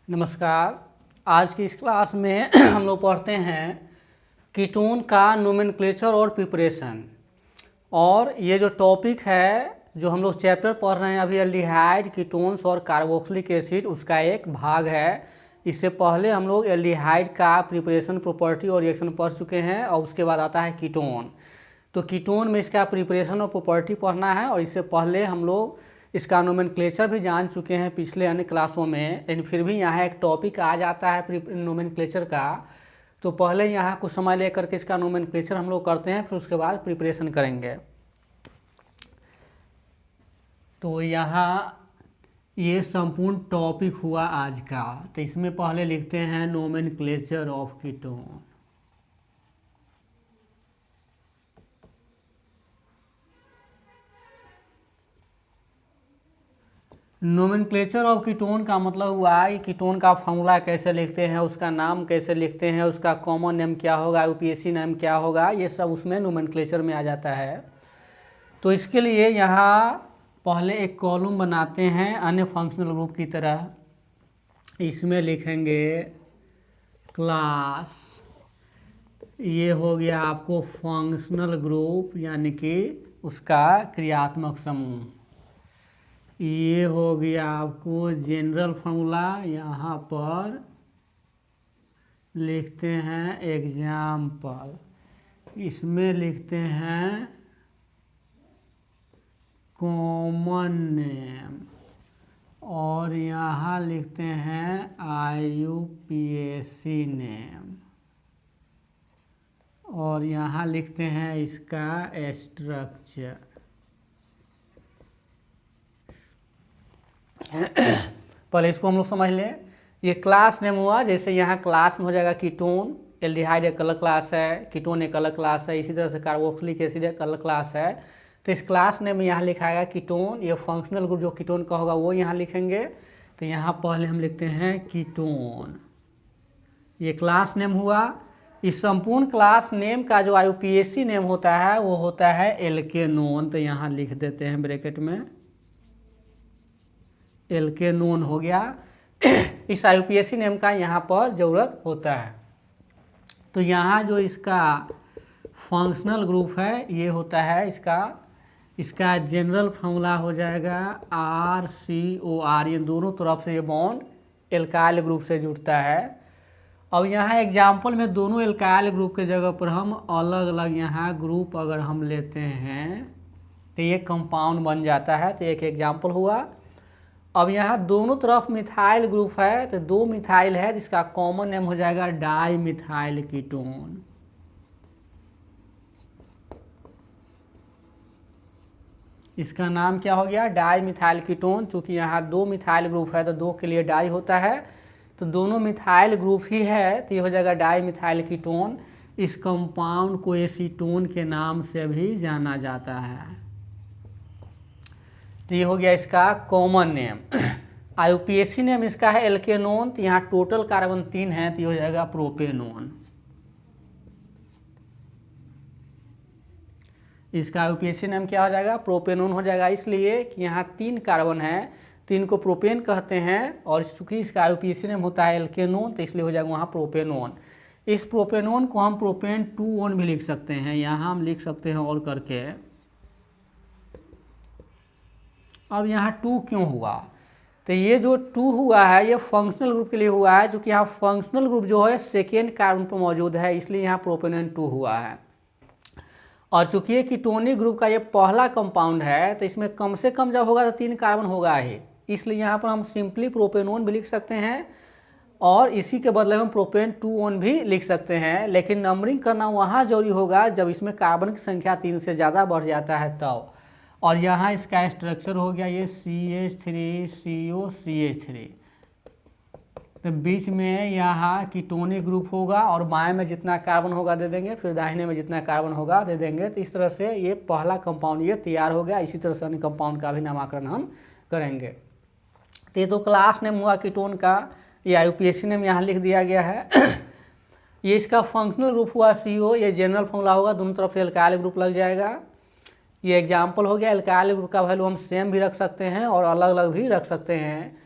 नमस्कार। आज की इस क्लास में हम लोग पढ़ते हैं कीटोन का नोमेनक्लेचर और प्रिपरेशन। और ये जो टॉपिक है जो हम लोग चैप्टर पढ़ रहे हैं अभी एल्डिहाइड, कीटोन्स और कार्बोक्सिलिक एसिड, उसका एक भाग है। इससे पहले हम लोग एल्डिहाइड का प्रिपरेशन, प्रॉपर्टी और रिएक्शन पढ़ चुके हैं और उसके बाद आता है कीटोन। तो कीटोन में इसका प्रिपरेशन और प्रॉपर्टी पढ़ना है और इससे पहले हम लोग इसका नोमेनक्लेचर भी जान चुके हैं पिछले अन्य क्लासों में, लेकिन फिर भी यहाँ एक टॉपिक आ जाता है नोमेनक्लेचर का। तो पहले यहाँ कुछ समय लेकर के इसका नोमेनक्लेचर हम लोग करते हैं, फिर उसके बाद प्रिपरेशन करेंगे। तो यहाँ ये संपूर्ण टॉपिक हुआ आज का। तो इसमें पहले लिखते हैं nomenclature of ketone. Nomenclature of ketone का मतलब हुआ कि कीटोन का फॉर्मूला कैसे लिखते हैं, उसका नाम कैसे लिखते हैं, उसका कॉमन नेम क्या होगा, यूपीएससी नेम क्या होगा, ये सब उसमें नोमेनक्लेचर में आ जाता है। तो इसके लिए यहाँ पहले एक कॉलम बनाते हैं अन्य फंक्शनल ग्रुप की तरह। इसमें लिखेंगे क्लास, ये हो गया आपको फंक्शनल ग्रुप यानी कि उसका क्रियात्मक समूह। ये हो गया आपको जनरल फार्मूला, यहाँ पर लिखते हैं एग्जाम्पल, इसमें लिखते हैं कॉमन नेम और यहाँ लिखते हैं आईयूपीएसी नेम और यहाँ लिखते हैं इसका स्ट्रक्चर। पहले इसको हम लोग समझ लें। ये क्लास नेम हुआ, जैसे यहाँ क्लास में हो जाएगा कीटोन, एल्डिहाइड एक अलग क्लास है, कीटोन एक अलग क्लास है, इसी तरह से कार्बोक्सिलिक एसिड एक अलग क्लास है। तो इस क्लास नेम में यहाँ लिखाएगा कीटोन, ये फंक्शनल ग्रुप जो कीटोन का होगा वो यहाँ लिखेंगे। तो यहाँ पहले हम लिखते हैं कीटोन, ये क्लास नेम हुआ। इस संपूर्ण क्लास नेम का जो आईयूपीएसी नेम होता है वो होता है एल्केनोन। तो यहाँ लिख देते हैं ब्रैकेट में, एल्केनोन हो गया। इस आईयूपीएसी नेम का यहाँ पर ज़रूरत होता है। तो यहाँ जो इसका फंक्शनल ग्रुप है ये होता है इसका जनरल फार्मूला हो जाएगा RCOR। ये दोनों तरफ से ये बॉन्ड एल्काइल ग्रुप से जुड़ता है। और यहाँ एग्जाम्पल में दोनों एल्काइल ग्रुप के जगह पर हम अलग अलग यहाँ ग्रुप अगर हम लेते हैं तो ये कंपाउंड बन जाता है। तो एक एग्जाम्पल हुआ। अब यहाँ दोनों तरफ मिथाइल ग्रुप है, तो दो मिथाइल है जिसका कॉमन नेम हो जाएगा डाई मिथाइल कीटोन। इसका नाम क्या हो गया, डाई मिथाइल कीटोन। चूँकि यहाँ दो मिथाइल ग्रुप है तो दो के लिए डाई होता है, तो दोनों मिथाइल ग्रुप ही है तो ये हो जाएगा डाई मिथाइल कीटोन। इस कंपाउंड को एसीटोन के नाम से भी जाना जाता है। तो ये हो गया इसका कॉमन नेम। आईयूपीएसी नेम इसका है एल्केनोन। तो यहाँ टोटल कार्बन 3 है तो ये हो जाएगा प्रोपेनोन। इसका आईयूपीएसी नेम क्या हो जाएगा, प्रोपेनोन हो जाएगा, इसलिए कि यहाँ 3 कार्बन है तो इनको प्रोपेन कहते हैं। और चूँकि इसका आईयूपीएसी नेम होता है एल्केनोन तो इसलिए हो जाएगा वहाँ प्रोपेनोन। इस प्रोपेनोन को हम प्रोपेन 2 भी लिख सकते हैं, यहाँ हम लिख सकते हैं और करके। अब यहाँ 2 क्यों हुआ, तो ये जो 2 हुआ है ये फंक्शनल ग्रुप के लिए हुआ है, क्योंकि यहाँ फंक्शनल ग्रुप जो है सेकेंड कार्बन पर मौजूद है, इसलिए यहाँ प्रोपेनोन 2 हुआ है। और चूँकि ये कीटोनिक ग्रुप का ये पहला कंपाउंड है तो इसमें कम से कम जब होगा तो 3 कार्बन होगा ही, इसलिए यहाँ पर हम सिंपली प्रोपेनोन भी लिख सकते हैं और इसी के बदले में प्रोपेन 2 भी लिख सकते हैं। लेकिन नंबरिंग करना वहाँ जरूरी होगा जब इसमें कार्बन की संख्या 3 से ज़्यादा बढ़ जाता है तब। और यहाँ इसका स्ट्रक्चर हो गया ये CH3COCH3। तो बीच में यहाँ कीटोनिक ग्रुप होगा और बाएं में जितना कार्बन होगा दे देंगे, फिर दाहिने में जितना कार्बन होगा दे देंगे। तो इस तरह से ये पहला कंपाउंड ये तैयार हो गया। इसी तरह से अन्य कंपाउंड का भी नामकरण हम करेंगे। तो ये तो क्लास नेम हुआ कीटोन का, ये आईयूपीएसी नेम यहाँ लिख दिया गया है। ये इसका फंक्शनल ग्रुप हुआ CO, ये जनरल फॉर्मूला होगा, दोनों तरफ से एल्काइल ग्रुप लग जाएगा। ये एग्जाम्पल हो गया। एल्काइल ग्रुप का वैल्यू हम सेम भी रख सकते हैं और अलग अलग भी रख सकते हैं।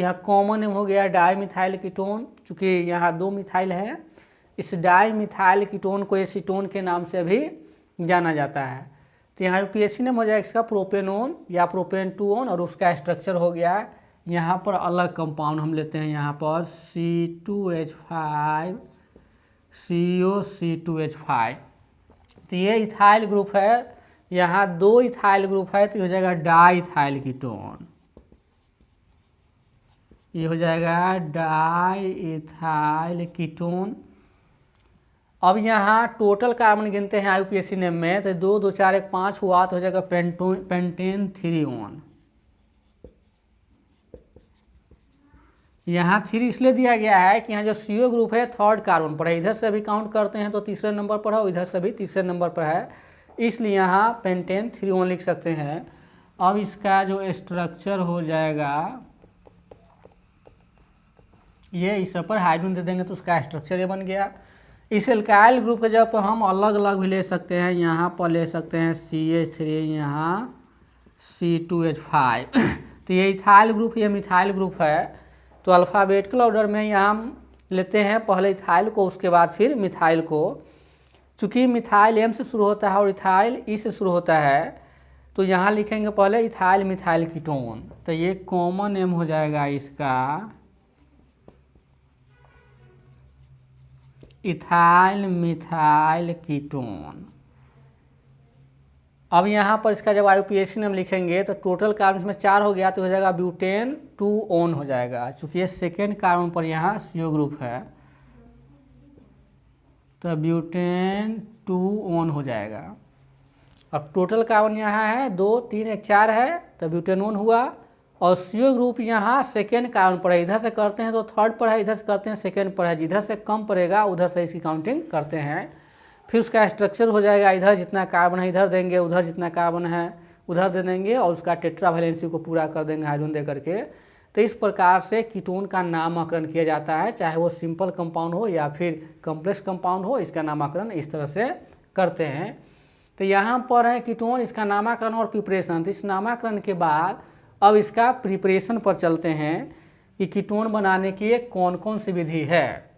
तो यह कॉमन नेम हो गया डाई मिथाइल कीटोन। चूँकि यहाँ 2 मिथाइल है, इस डाई मिथाइल कीटोन को एसीटोन के नाम से भी जाना जाता है। तो यहाँ यूपीएससी नेम हो जाएगा इसका प्रोपेनोन या प्रोपेन 2 और उसका स्ट्रक्चर हो गया यहाँ पर अलग कंपाउंड हम लेते हैं, यहाँ पर C2H5 COC2H5। तो ये इथाइल ग्रुप है, यहाँ 2 इथाइल ग्रुप है, तो ये हो जाएगा डाई इथाइल कीटोन। ये हो जाएगा डाई इथाइल कीटोन। अब यहाँ टोटल कार्बन गिनते हैं यूपीएससी नेम में, तो 2 2 4 1 5 हुआ, तो हो जाएगा पेंटेन 3 यहाँ 3 इसलिए दिया गया है कि यहाँ जो CO ग्रुप है 3rd कार्बन पर है, इधर से भी काउंट करते हैं तो तीसरे नंबर पर है, इधर से भी तीसरे नंबर पर है, इसलिए यहाँ पेंटेन 3 लिख सकते हैं। अब इसका जो स्ट्रक्चर हो जाएगा, ये इस पर हाइड्रोजन दे देंगे तो उसका स्ट्रक्चर ये बन गया। इस एल्काइल ग्रुप के जब हम अलग अलग भी ले सकते हैं, यहाँ पर ले सकते हैं CH3, यहाँ C2H5 तो ये इथाइल ग्रुप, ये मिथाइल ग्रुप है। तो अल्फ़ाबेटिकल ऑर्डर में यहाँ हम लेते हैं पहले इथाइल को, उसके बाद फिर मिथाइल को। चूँकि मिथाइल M से शुरू होता है और इथाइल E से शुरू होता है, तो यहाँ लिखेंगे पहले इथाइल मिथाइल कीटोन। तो ये कॉमन नेम हो जाएगा इसका इथाइल मिथाइल कीटोन। अब यहाँ पर इसका जब आईयूपीएसी नेम लिखेंगे तो टोटल कार्बन में 4 हो गया, तो हो जाएगा ब्यूटेन 2 हो जाएगा। चूँकि ये सेकेंड कार्बन पर यहाँ CO ग्रुप है, तो ब्यूटेन 2 हो जाएगा। अब टोटल कार्बन यहाँ है 2 3 1 4 है, तो ब्यूटेन 1 हुआ। और CO ग्रुप यहाँ सेकेंड कार्बन पर है, इधर से करते हैं तो 3rd पर है, इधर से करते हैं सेकेंड पर है, जिधर से कम पड़ेगा उधर से इसकी काउंटिंग करते हैं। फिर उसका स्ट्रक्चर हो जाएगा, इधर जितना कार्बन है इधर देंगे, उधर जितना कार्बन है उधर दे देंगे, और उसका टेट्रा वैलेंसी को पूरा कर देंगे हाइड्रोजन दे करके। तो इस प्रकार से कीटोन का नामकरण किया जाता है, चाहे वो सिंपल कंपाउंड हो या फिर कॉम्प्लेक्स कंपाउंड हो, इसका नामकरण इस तरह से करते हैं। तो यहाँ पर है कीटोन, इसका नामकरण और प्रिपरेशन। तो इस नामकरण के बाद अब इसका प्रिपरेशन पर चलते हैं कि कीटोन बनाने की कौन कौन सी विधि है।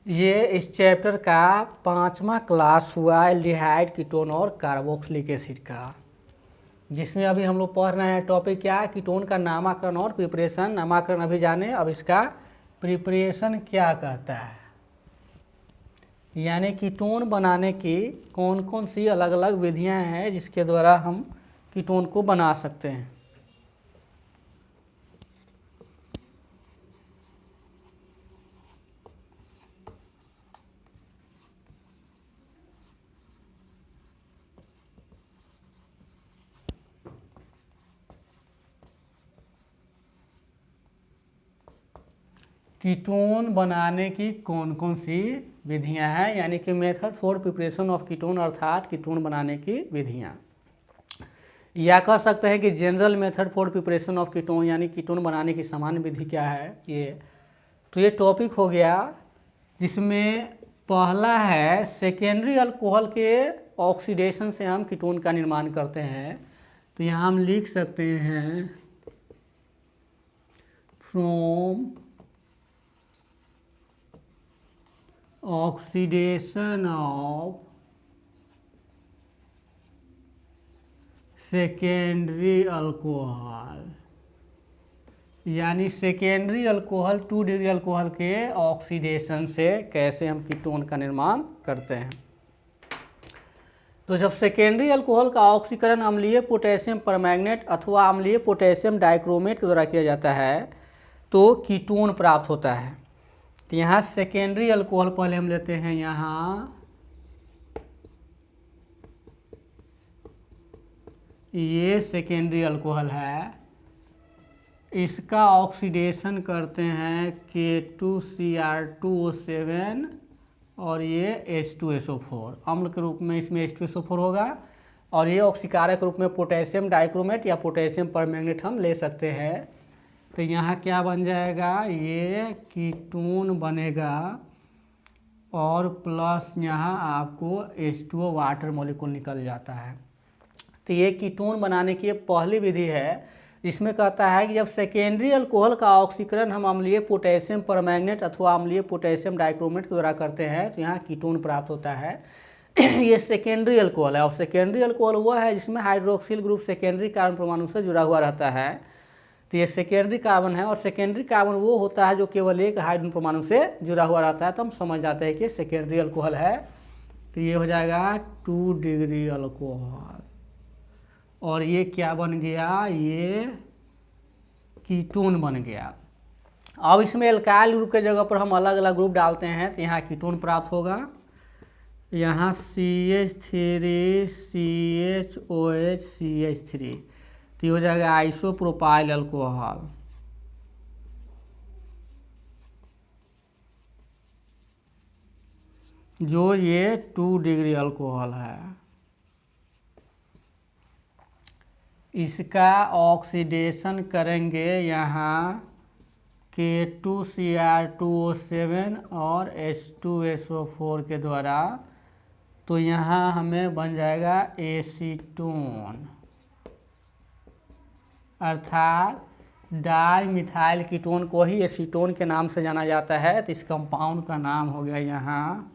ये इस चैप्टर का 5वां क्लास हुआ एल्डिहाइड कीटोन और कार्बोक्सिलिक एसिड का, जिसमें अभी हम लोग पढ़ रहे हैं टॉपिक क्या है, कीटोन का नामकरण और प्रिपरेशन। नामकरण अभी जाने, अब इसका प्रिपरेशन क्या कहता है, यानी कीटोन बनाने की कौन कौन सी अलग अलग विधियां हैं जिसके द्वारा हम कीटोन को बना सकते हैं। कीटोन बनाने की कौन कौन सी विधियां हैं, यानी कि method for preparation of ketone, अर्थात कीटोन बनाने की विधियां, या कह सकते हैं कि general method for preparation of ketone, यानी कीटोन बनाने की सामान्य विधि क्या है ये। तो ये टॉपिक हो गया, जिसमें पहला है सेकेंडरी अल्कोहल के ऑक्सीडेशन से हम कीटोन का निर्माण करते हैं। तो यहाँ हम लिख सकते हैं from oxidation of secondary alcohol, यानी सेकेंडरी अल्कोहल 2 डिग्री अल्कोहल के ऑक्सीडेशन से कैसे हम कीटोन का निर्माण करते हैं। तो जब सेकेंडरी अल्कोहल का ऑक्सीकरण अम्लीय पोटेशियम परमैंगनेट अथवा अम्लीय पोटेशियम डाइक्रोमेट के द्वारा किया जाता है तो कीटोन प्राप्त होता है। तो यहाँ सेकेंडरी अल्कोहल पहले हम लेते हैं, यहाँ ये सेकेंडरी अल्कोहल है, इसका ऑक्सीडेशन करते हैं K2Cr2O7 और ये H2SO4 अम्ल के रूप में, इसमें H2SO4 होगा, और ये ऑक्सीकारक के रूप में पोटेशियम डाइक्रोमेट या पोटेशियम परमैंगनेट हम ले सकते हैं। तो यहाँ क्या बन जाएगा, ये कीटोन बनेगा और प्लस यहाँ आपको H2O वाटर मॉलिक्यूल निकल जाता है। तो ये कीटोन बनाने की पहली विधि है, जिसमें कहता है कि जब सेकेंडरी अल्कोहल का ऑक्सीकरण हम अम्लीय पोटेशियम परमैंगनेट अथवा अम्लीय पोटेशियम डाइक्रोमेट के द्वारा करते हैं तो यहाँ कीटोन प्राप्त होता है। ये सेकेंडरी अल्कोहल है, और सेकेंडरी अल्कोहल वह है जिसमें हाइड्रोक्सिल ग्रुप सेकेंडरी कार्बन परमाणु से जुड़ा हुआ रहता है। तो ये सेकेंडरी कार्बन है, और सेकेंडरी कार्बन वो होता है जो केवल एक हाइड्रोजन परमाणु से जुड़ा हुआ रहता है, तो हम समझ जाते हैं कि सेकेंडरी अल्कोहल है। तो ये हो जाएगा 2 डिग्री अल्कोहल, और ये क्या बन गया, ये कीटोन बन गया। अब इसमें एल्काइल ग्रुप के जगह पर हम अलग अलग ग्रुप डालते हैं तो यहाँ कीटोन प्राप्त होगा। यहाँ CH3 CHOH CH3, तो ये हो जाएगा आइसोप्रोपाइल अल्कोहल। जो ये 2 डिग्री अल्कोहल है। इसका ऑक्सीडेशन करेंगे यहाँ K2Cr2O7 और H2SO4 के द्वारा, तो यहाँ हमें बन जाएगा एसीटोन, अर्थात डाई मिथाइल कीटोन को ही एसीटोन के नाम से जाना जाता है। तो इस कंपाउंड का नाम हो गया यहाँ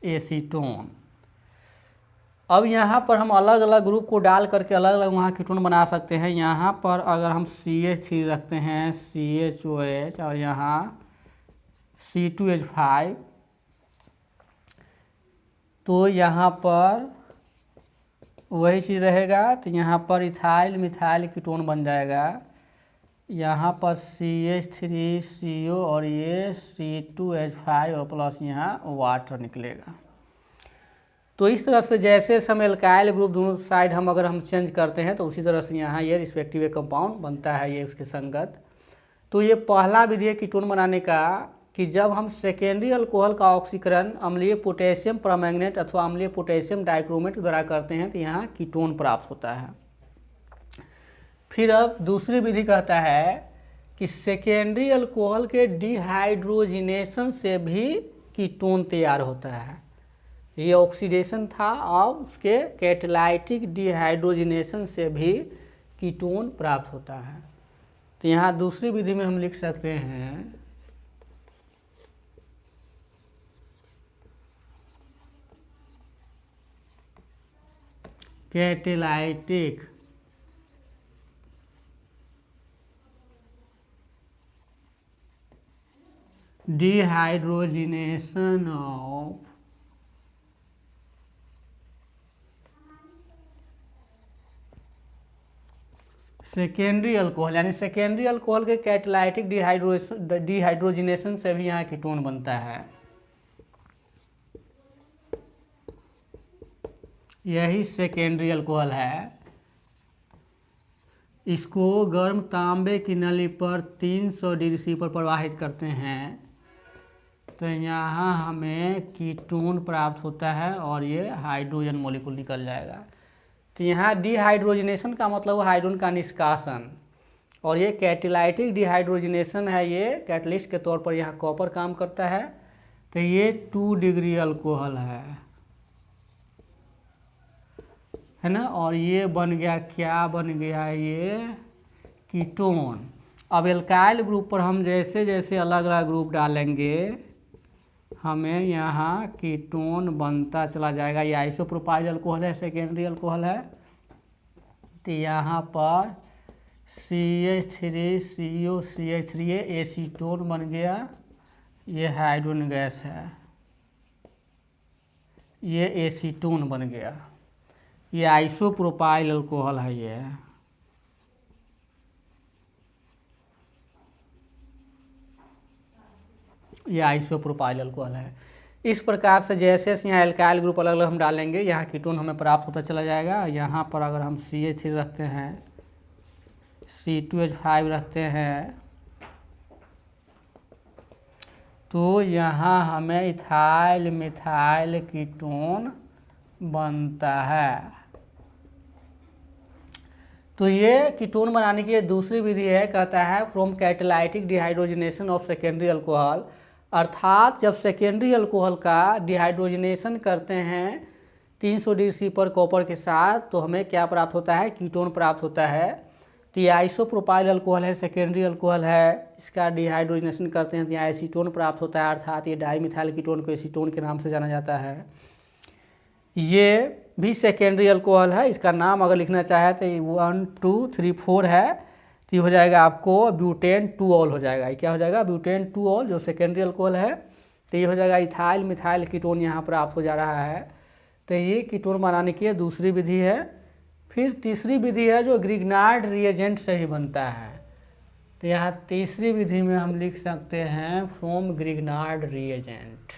एसीटोन। अब यहाँ पर हम अलग अलग ग्रुप को डाल करके अलग अलग वहाँ कीटोन बना सकते हैं। यहाँ पर अगर हम CH3 रखते हैं CHOH और यहाँ C2H5, तो यहाँ पर वही चीज़ रहेगा। तो यहाँ पर इथाइल मिथाइल कीटोन बन जाएगा। यहाँ पर CH3CO और ये C2H5 और प्लस यहाँ वाटर निकलेगा। तो इस तरह से जैसे हम एल्काइल ग्रुप दोनों साइड अगर हम चेंज करते हैं तो उसी तरह से यहाँ ये रिस्पेक्टिव कंपाउंड बनता है, ये उसके संगत। तो ये पहला विधि है कीटोन बनाने का कि जब हम सेकेंडरी अल्कोहल का ऑक्सीकरण अम्लीय पोटेशियम परमैंगनेट अथवा अम्लीय पोटेशियम डाइक्रोमेट के द्वारा करते हैं तो यहाँ कीटोन प्राप्त होता है। फिर अब दूसरी विधि कहता है कि सेकेंडरी अल्कोहल के डिहाइड्रोजिनेशन से भी कीटोन तैयार होता है। ये ऑक्सीडेशन था, और उसके कैटालाइटिक डिहाइड्रोजिनेशन से भी कीटोन प्राप्त होता है। तो यहाँ दूसरी विधि में हम लिख सकते हैं catalytic dehydrogenation of secondary alcohol, यानी सेकेंडरी अल्कोहल के कैटालाइटिक डिहाइड्रोजिनेशन से भी यहाँ कीटोन बनता है। यही सेकेंडरी अल्कोहल है। इसको गर्म तांबे की नली पर 300 डिग्री सी पर प्रवाहित करते हैं तो यहाँ हमें कीटोन प्राप्त होता है, और ये हाइड्रोजन मॉलिक्यूल निकल जाएगा। तो यहाँ डिहाइड्रोजिनेशन का मतलब हाइड्रोजन का निष्कासन, और ये कैटालाइटिक डिहाइड्रोजिनेशन है, ये कैटलिस्ट के तौर पर यहाँ कॉपर काम करता है। तो ये 2 डिग्री अल्कोहल है ना, और ये बन गया, क्या बन गया, ये कीटोन। अब एल्काइल ग्रुप पर हम जैसे जैसे अलग अलग ग्रुप डालेंगे हमें यहाँ कीटोन बनता चला जाएगा। ये आइसोप्रोपाइल अल्कोहल है, सेकेंडरी अल्कोहल है। तो यहाँ पर CH3CO CH3 एसीटोन बन गया। ये हाइड्रोजन गैस है, ये एसीटोन बन गया। ये आइसोप्रोपाइल अल्कोहल है। ये आइसोप्रोपाइल अल्कोहल है। इस प्रकार से जैसे यहाँ एल्काइल ग्रुप अलग अलग हम डालेंगे यहाँ कीटोन हमें प्राप्त होता चला जाएगा। यहाँ पर अगर हम CH3 रखते हैं, C2H5 रखते हैं, तो यहाँ हमें इथाइल मिथाइल कीटोन बनता है। तो ये कीटोन बनाने की दूसरी विधि है, कहता है from catalytic dehydrogenation of secondary alcohol, अर्थात जब सेकेंडरी अल्कोहल का डिहाइड्रोजिनेशन करते हैं 300 डिग्री सी पर कॉपर के साथ, तो हमें क्या प्राप्त होता है, कीटोन प्राप्त होता है। तो ये आइसोप्रोपाइल अल्कोहल है, सेकेंडरी अल्कोहल है, इसका डिहाइड्रोजनेशन करते हैं तो यहाँ एसीटोन प्राप्त होता है, अर्थात ये डाईमिथाइल कीटोन को एसीटोन के नाम से जाना जाता है। ये भी सेकेंडरी अल्कोहल है, इसका नाम अगर लिखना चाहे तो 1 2 3 4 है, तो ये हो जाएगा आपको ब्यूटेन 2 ऑल हो जाएगा। ये क्या हो जाएगा, ब्यूटेन 2 ऑल, जो सेकेंडरी अल्कोहल है। तो ये हो जाएगा इथाइल मिथाइल कीटोन यहाँ प्राप्त हो जा रहा है। तो ये कीटोन बनाने की दूसरी विधि है। फिर तीसरी विधि है जो ग्रिग्नार्ड रिएजेंट से ही बनता है। तो यहाँ तीसरी विधि में हम लिख सकते हैं from Grignard reagent.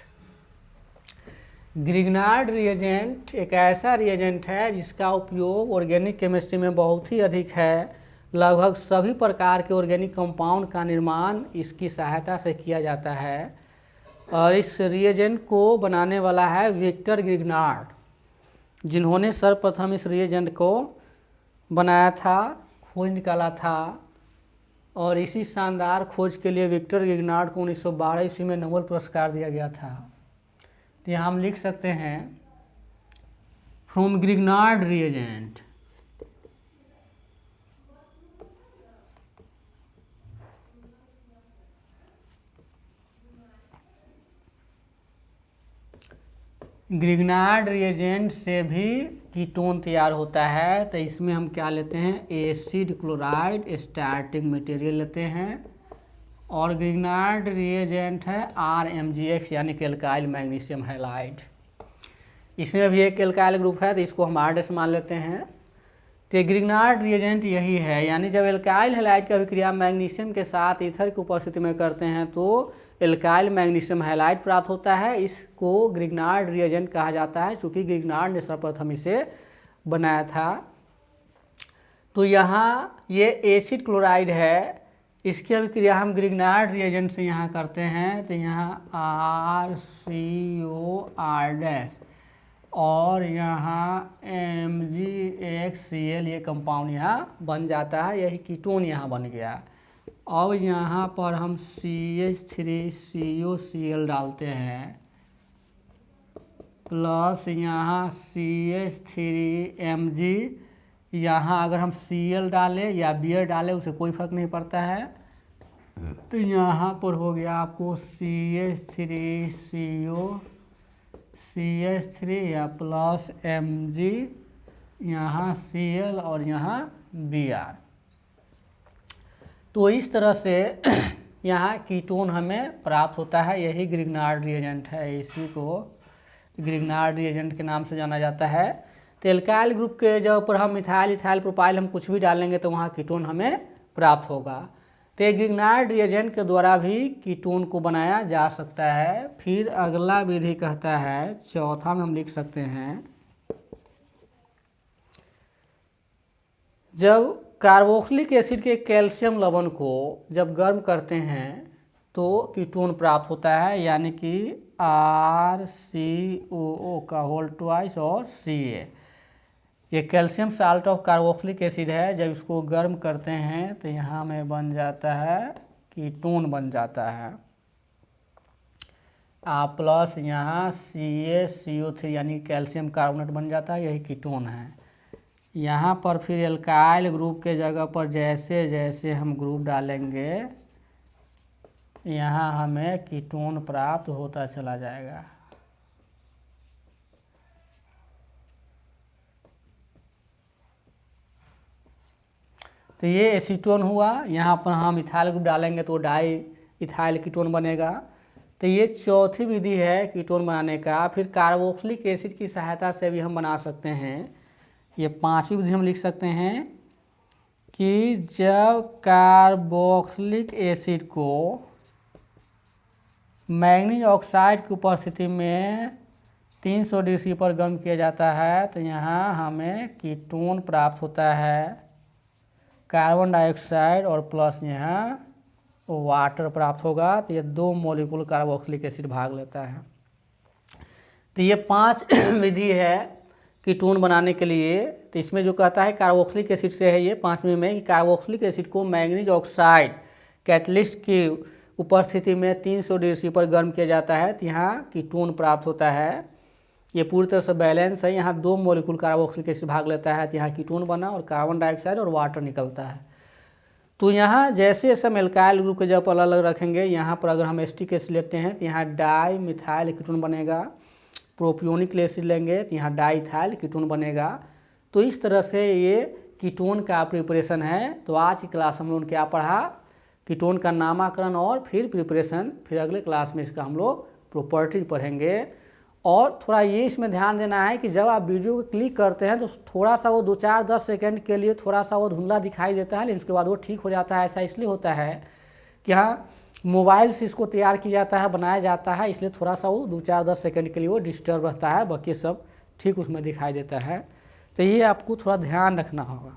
Grignard reagent एक ऐसा रिएजेंट है जिसका उपयोग ऑर्गेनिक केमिस्ट्री में बहुत ही अधिक है। लगभग सभी प्रकार के ऑर्गेनिक कंपाउंड का निर्माण इसकी सहायता से किया जाता है। और इस रिएजेंट को बनाने वाला है विक्टर ग्रिग्नार्ड, जिन्होंने सर्वप्रथम इस रिएजेंट को बनाया था, खोज निकाला था। और इसी शानदार खोज के लिए विक्टर ग्रिग्नार्ड को 1912 ईस्वी में नोबेल पुरस्कार दिया गया था। तो यहाँ हम लिख सकते हैं from Grignard reagent. Grignard reagent से भी कीटोन तैयार होता है। तो इसमें हम क्या लेते हैं, एसिड क्लोराइड स्टार्टिंग मटेरियल लेते हैं। और ग्रिग्नार्ड रिएजेंट है RMgX यानी कि एल्काइल मैग्नीशियम हैलाइड। इसमें भी एक एल्काइल ग्रुप है तो इसको हम RS मान लेते हैं। तो ग्रिग्नार्ड रिएजेंट यही है, यानी जब एल्काइल हैलाइड की अभिक्रिया मैग्नीशियम के साथ ईथर की उपस्थिति में करते हैं तो एल्काइल मैग्नीशियम हैलाइड प्राप्त होता है। इसको ग्रिग्नार्ड रिएजेंट कहा जाता है, क्योंकि ग्रिग्नार्ड ने सर्वप्रथम इसे बनाया था। तो यहाँ ये एसिड क्लोराइड है, इसकी अभिक्रिया हम ग्रिग्नार्ड रिएजेंट से यहाँ करते हैं। तो यहाँ RCOR- और यहाँ MgXCl ये कंपाउंड यहाँ बन जाता है, यही कीटोन यहाँ बन गया। और यहाँ पर हम CH3COCl डालते हैं, प्लस यहाँ CH3Mg। यहाँ अगर हम Cl डालें या बियर डालें उसे कोई फर्क नहीं पड़ता है। तो यहाँ पर हो गया आपको CH3CO या प्लस Mg, यहाँ Cl और यहाँ Br। तो इस तरह से यहाँ कीटोन हमें प्राप्त होता है, यही ग्रिग्नार्ड रिएजेंट है, इसी को ग्रिग्नार्ड रिएजेंट के नाम से जाना जाता है। तो एल्काइल ग्रुप के जगह पर हम मिथाइल इथाइल प्रोपाइल हम कुछ भी डालेंगे तो वहाँ कीटोन हमें प्राप्त होगा। तो ग्रिग्नार्ड रिएजेंट के द्वारा भी कीटोन को बनाया जा सकता है। फिर अगला विधि कहता है, चौथा में हम लिख सकते हैं, जब कार्बोक्सिलिक एसिड के कैल्शियम लवण को जब गर्म करते हैं तो कीटोन प्राप्त होता है, यानी कि RCOO का होल ट्वाइस और Ca। ये calcium salt of carboxylic acid है, जब इसको गर्म करते हैं तो यहाँ में बन जाता है कीटोन बन जाता है। प्लस यहाँ CaCO3 यानी कैल्शियम कार्बोनेट बन जाता है, यही कीटोन है। यहाँ पर फिर एल्काइल ग्रुप के जगह पर जैसे जैसे हम ग्रुप डालेंगे यहाँ हमें कीटोन प्राप्त होता चला जाएगा। तो ये एसीटोन हुआ। यहाँ पर हम इथाइल ग्रुप डालेंगे तो डाई इथाइल कीटोन बनेगा। तो ये चौथी विधि है कीटोन बनाने का। फिर कार्बोक्सिलिक एसिड की सहायता से भी हम बना सकते हैं। ये पांचवी विधि हम लिख सकते हैं कि जब कार्बोक्सिलिक एसिड को मैग्नीज ऑक्साइड की उपस्थिति में 300 डिग्री सी पर गर्म किया जाता है तो यहाँ हमें कीटोन प्राप्त होता है, कार्बन डाइऑक्साइड और प्लस यहाँ वाटर प्राप्त होगा। तो ये 2 मॉलिक्यूल कार्बोक्सिलिक एसिड भाग लेता है। तो ये 5 विधि है कीटोन बनाने के लिए। तो इसमें जो कहता है कार्बोक्सिलिक एसिड से है, ये 5वें में कि कार्बोक्सिलिक एसिड को मैग्नीज ऑक्साइड कैटलिस्ट की उपस्थिति में 300 डिग्री सी पर गर्म किया जाता है तो यहाँ कीटोन प्राप्त होता है। ये पूरी तरह से बैलेंस है। यहाँ 2 मॉलिक्यूल कार्बोक्सिलिक एसिड भाग लेता है तो यहाँ कीटोन बना और कार्बन डाइऑक्साइड और वाटर निकलता है। तो यहाँ जैसे जैसे हम एल्काइल ग्रुप के जब अलग अलग रखेंगे, यहाँ पर अगर हम एसिटिक एसिड लेते हैं तो यहाँ डाई मिथाइल कीटोन बनेगा। प्रोपियोनिक एसिड लेंगे तो यहाँ डाईथाइल कीटोन बनेगा। तो इस तरह से ये कीटोन का प्रिपरेशन है। तो आज की क्लास हम लोगों ने क्या पढ़ा, कीटोन का नामकरण और फिर प्रिपरेशन। फिर अगले क्लास में इसका हम लोग प्रॉपर्टी पढ़ेंगे। और थोड़ा ये इसमें ध्यान देना है कि जब आप वीडियो को क्लिक करते हैं तो थोड़ा सा वो 2-4-10 सेकंड के लिए थोड़ा सा वो धुंधला दिखाई देता है, लेकिन उसके बाद वो ठीक हो जाता है। ऐसा इसलिए होता है कि हाँ, मोबाइल से इसको तैयार किया जाता है, बनाया जाता है, इसलिए थोड़ा सा वो 2-4-10 सेकंड के लिए वो डिस्टर्ब रहता है, बाकी सब ठीक उसमें दिखाई देता है। तो ये आपको थोड़ा ध्यान रखना होगा।